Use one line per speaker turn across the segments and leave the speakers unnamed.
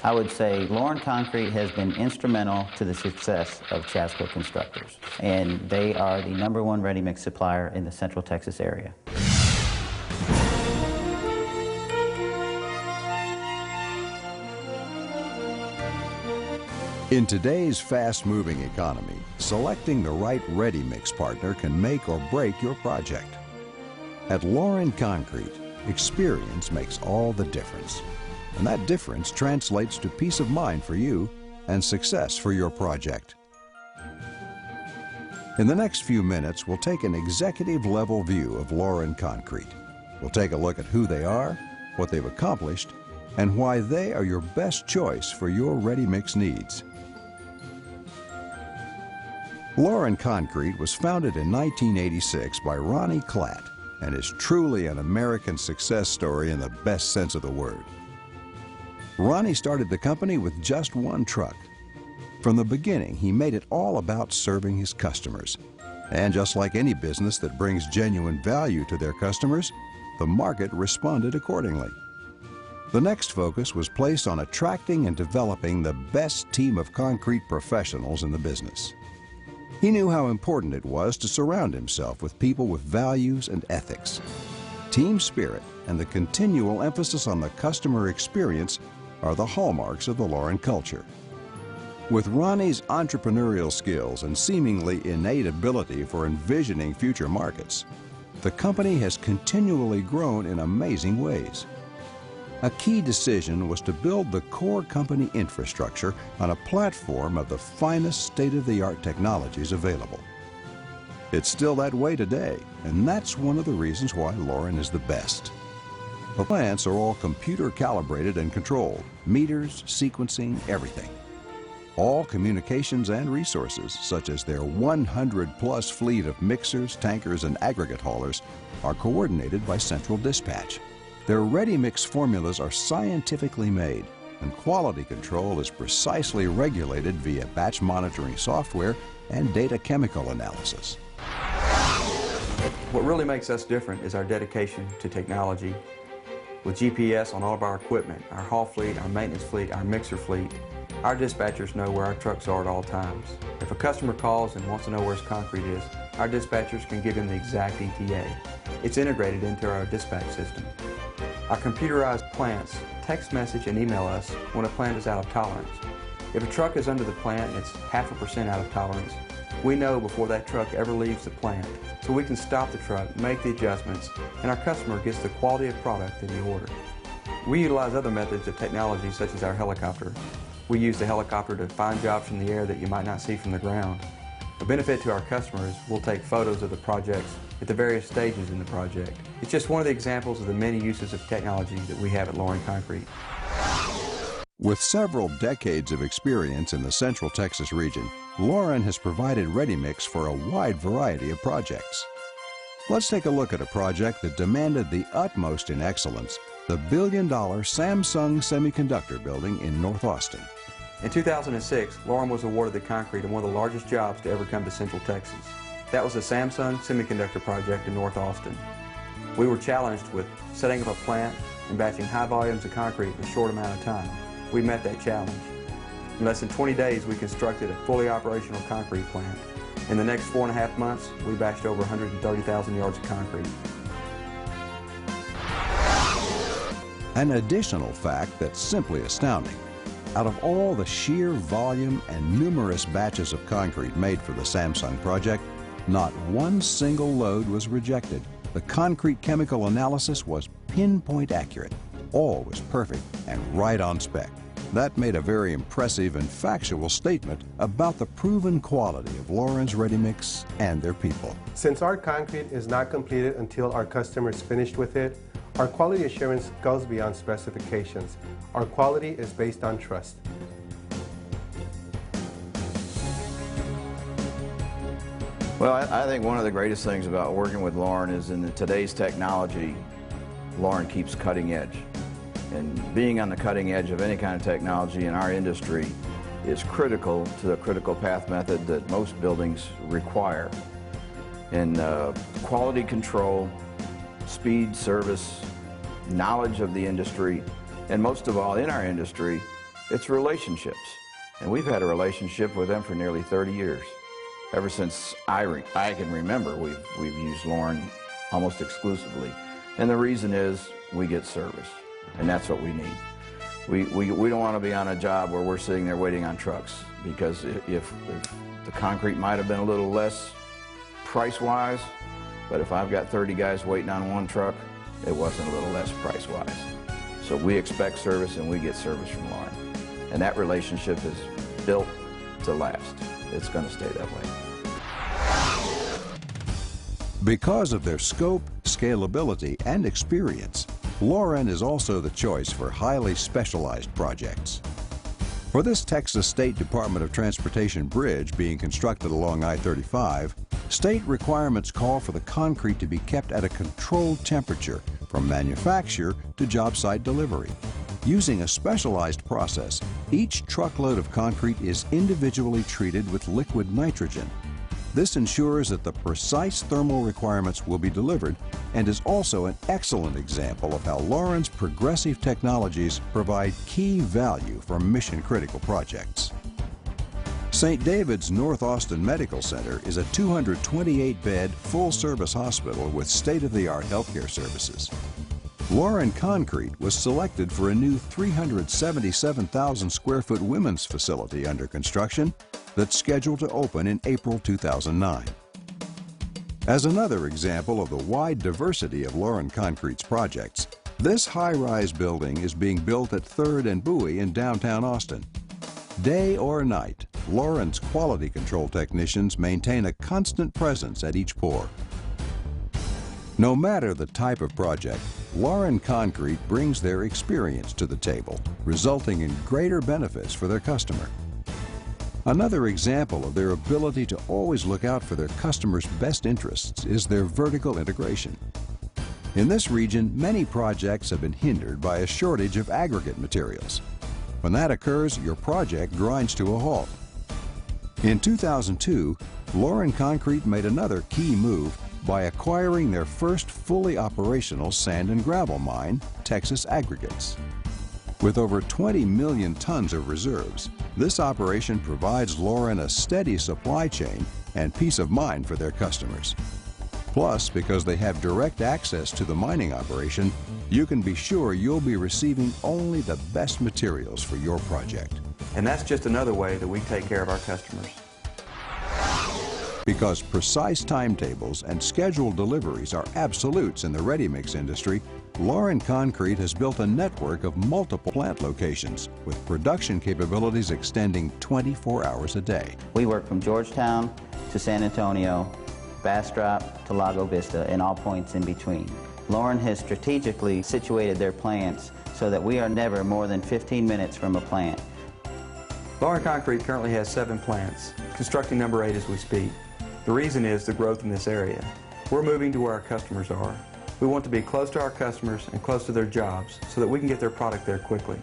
I would say Lauren Concrete has been instrumental to the success of Chasco Constructors, and they are the #1 ready-mix supplier in the Central Texas area.
In today's fast-moving economy, selecting the right ready-mix partner can make or break your project. At Lauren Concrete, experience makes all the difference. And that difference translates to peace of mind for you and success for your project. In the next few minutes, we'll take an executive-level view of Lauren Concrete. We'll take a look at who they are, what they've accomplished, and why they are your best choice for your ready-mix needs. Lauren Concrete was founded in 1986 by Ronnie Klatt and is truly an American success story in the best sense of the word. Ronnie started the company with just one truck. From the beginning, he made it all about serving his customers. And just like any business that brings genuine value to their customers, the market responded accordingly. The next focus was placed on attracting and developing the best team of concrete professionals in the business. He knew how important it was to surround himself with people with values and ethics. Team spirit and the continual emphasis on the customer experience are the hallmarks of the Lauren culture. With Ronnie's entrepreneurial skills and seemingly innate ability for envisioning future markets, the company has continually grown in amazing ways. A key decision was to build the core company infrastructure on a platform of the finest state-of-the-art technologies available. It's still that way today, and that's one of the reasons why Lauren is the best. The plants are all computer calibrated and controlled, meters, sequencing, everything. All communications and resources, such as their 100-plus fleet of mixers, tankers, and aggregate haulers, are coordinated by central dispatch. Their ready-mix formulas are scientifically made, and quality control is precisely regulated via batch monitoring software and data chemical analysis.
What really makes us different is our dedication to technology. With GPS on all of our equipment, our haul fleet, our maintenance fleet, our mixer fleet, our dispatchers know where our trucks are at all times. If a customer calls and wants to know where his concrete is, our dispatchers can give him the exact ETA. It's integrated into our dispatch system. Our computerized plants text message and email us when a plant is out of tolerance. If a truck is under the plant and it's 0.5% out of tolerance, we know before that truck ever leaves the plant, so we can stop the truck, make the adjustments, and our customer gets the quality of product that he ordered. We utilize other methods of technology such as our helicopter. We use the helicopter to find jobs from the air that you might not see from the ground. A benefit to our customers, we'll take photos of the projects at the various stages in the project. It's just one of the examples of the many uses of technology that we have at Lauren Concrete.
With several decades of experience in the Central Texas region, Lauren has provided ready-mix for a wide variety of projects. Let's take a look at a project that demanded the utmost in excellence, the billion-dollar Samsung Semiconductor building in North Austin.
In 2006, Lauren was awarded the concrete on one of the largest jobs to ever come to Central Texas. That was the Samsung Semiconductor project in North Austin. We were challenged with setting up a plant and batching high volumes of concrete in a short amount of time. We met that challenge. In less than 20 days, we constructed a fully operational concrete plant. In the next 4.5 months, we batched over 130,000 yards of concrete.
An additional fact that's simply astounding. Out of all the sheer volume and numerous batches of concrete made for the Samsung project, not one single load was rejected. The concrete chemical analysis was pinpoint accurate. All was perfect and right on spec. That made a very impressive and factual statement about the proven quality of Lauren's ready-mix and their people.
Since our concrete is not completed until our customer is finished with it, our quality assurance goes beyond specifications. Our quality is based on trust.
Well, I think one of the greatest things about working with Lauren is in today's technology, Lauren keeps cutting edge. And being on the cutting edge of any kind of technology in our industry is critical to the critical path method that most buildings require. And quality control, speed, service, knowledge of the industry, and most of all in our industry, It's relationships. And we've had a relationship with them for nearly 30 years. Ever since I can remember, we've used Lauren almost exclusively. And the reason is we get service, and that's what we need. We don't want to be on a job where we're sitting there waiting on trucks, because if the concrete might have been a little less price-wise, but if I've got 30 guys waiting on one truck, it wasn't a little less price-wise. So we expect service, and we get service from Lauren. And that relationship is built to last. It's going to stay that way.
Because of their scope, scalability, and experience, Lauren is also the choice for highly specialized projects. For this Texas State Department of Transportation bridge being constructed along I-35, state requirements call for the concrete to be kept at a controlled temperature from manufacture to job site delivery. Using a specialized process, each truckload of concrete is individually treated with liquid nitrogen. This ensures that the precise thermal requirements will be delivered, and is also an excellent example of how Lauren's progressive technologies provide key value for mission-critical projects. St. David's North Austin Medical Center is a 228-bed, full-service hospital with state-of-the-art healthcare services. Lauren Concrete was selected for a new 377,000 square foot women's facility under construction that's scheduled to open in April 2009. As another example of the wide diversity of Lauren Concrete's projects, this high-rise building is being built at 3rd and Bowie in downtown Austin. Day or night, Lauren's quality control technicians maintain a constant presence at each pour. No matter the type of project, Lauren Concrete brings their experience to the table, resulting in greater benefits for their customer. Another example of their ability to always look out for their customers' best interests is their vertical integration. In this region, many projects have been hindered by a shortage of aggregate materials. When that occurs, your project grinds to a halt. In 2002, Lauren Concrete made another key move by acquiring their first fully operational sand and gravel mine, Texas Aggregates. With over 20 million tons of reserves, this operation provides Lauren a steady supply chain and peace of mind for their customers. Plus, because they have direct access to the mining operation, you can be sure you'll be receiving only the best materials for your project.
And that's just another way that we take care of our customers.
Because precise timetables and scheduled deliveries are absolutes in the ready-mix industry, Lauren Concrete has built a network of multiple plant locations with production capabilities extending 24 hours a day.
We work from Georgetown to San Antonio, Bastrop to Lago Vista, and all points in between. Lauren has strategically situated their plants so that we are never more than 15 minutes from a plant.
Lauren Concrete currently has 7 plants, constructing number 8 as we speak. The reason is the growth in this area. We're moving to where our customers are. We want to be close to our customers and close to their jobs so that we can get their product there quickly.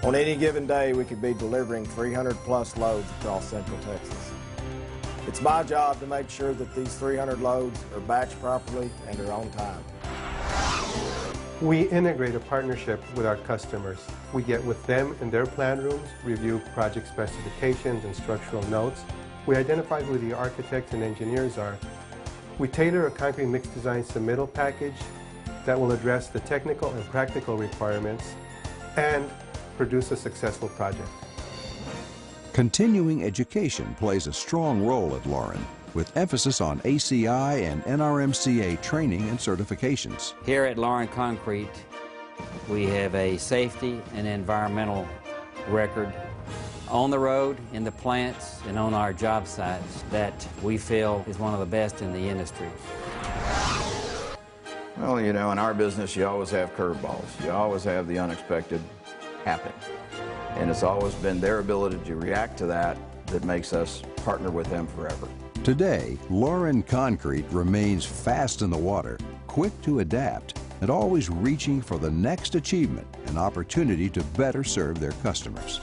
On any given day, we could be delivering 300 plus loads across Central Texas. It's my job to make sure that these 300 loads are batched properly and are on time.
We integrate a partnership with our customers. We get with them in their plant rooms, review project specifications and structural notes. We identify who the architects and engineers are. We tailor a concrete mix design submittal package that will address the technical and practical requirements and produce a successful project.
Continuing education plays a strong role at Lauren, with emphasis on ACI and NRMCA training and certifications.
Here at Lauren Concrete, we have a safety and environmental record on the road, in the plants, and on our job sites that we feel is one of the best in the industry.
Well, you know, in our business, you always have curveballs. You always have the unexpected happen. And it's always been their ability to react to that that makes us partner with them forever.
Today, Lauren Concrete remains fast in the water, quick to adapt, and always reaching for the next achievement and opportunity to better serve their customers.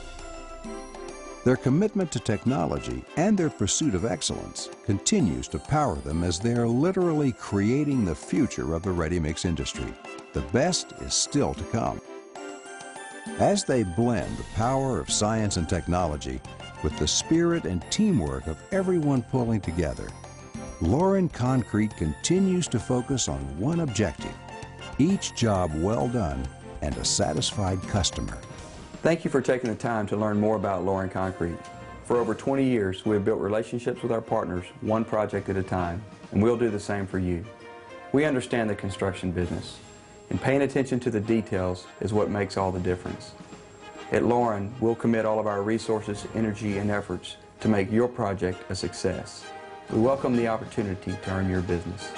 Their commitment to technology and their pursuit of excellence continues to power them as they are literally creating the future of the ready-mix industry. The best is still to come. as they blend the power of science and technology with the spirit and teamwork of everyone pulling together. Lauren Concrete continues to focus on one objective: each job well done and a satisfied customer.
Thank you for taking the time to learn more about Lauren Concrete. For over 20 years, we have built relationships with our partners one project at a time, and we'll do the same for you. We understand the construction business, and paying attention to the details is what makes all the difference. At Lauren, we'll commit all of our resources, energy, and efforts to make your project a success. We welcome the opportunity to earn your business.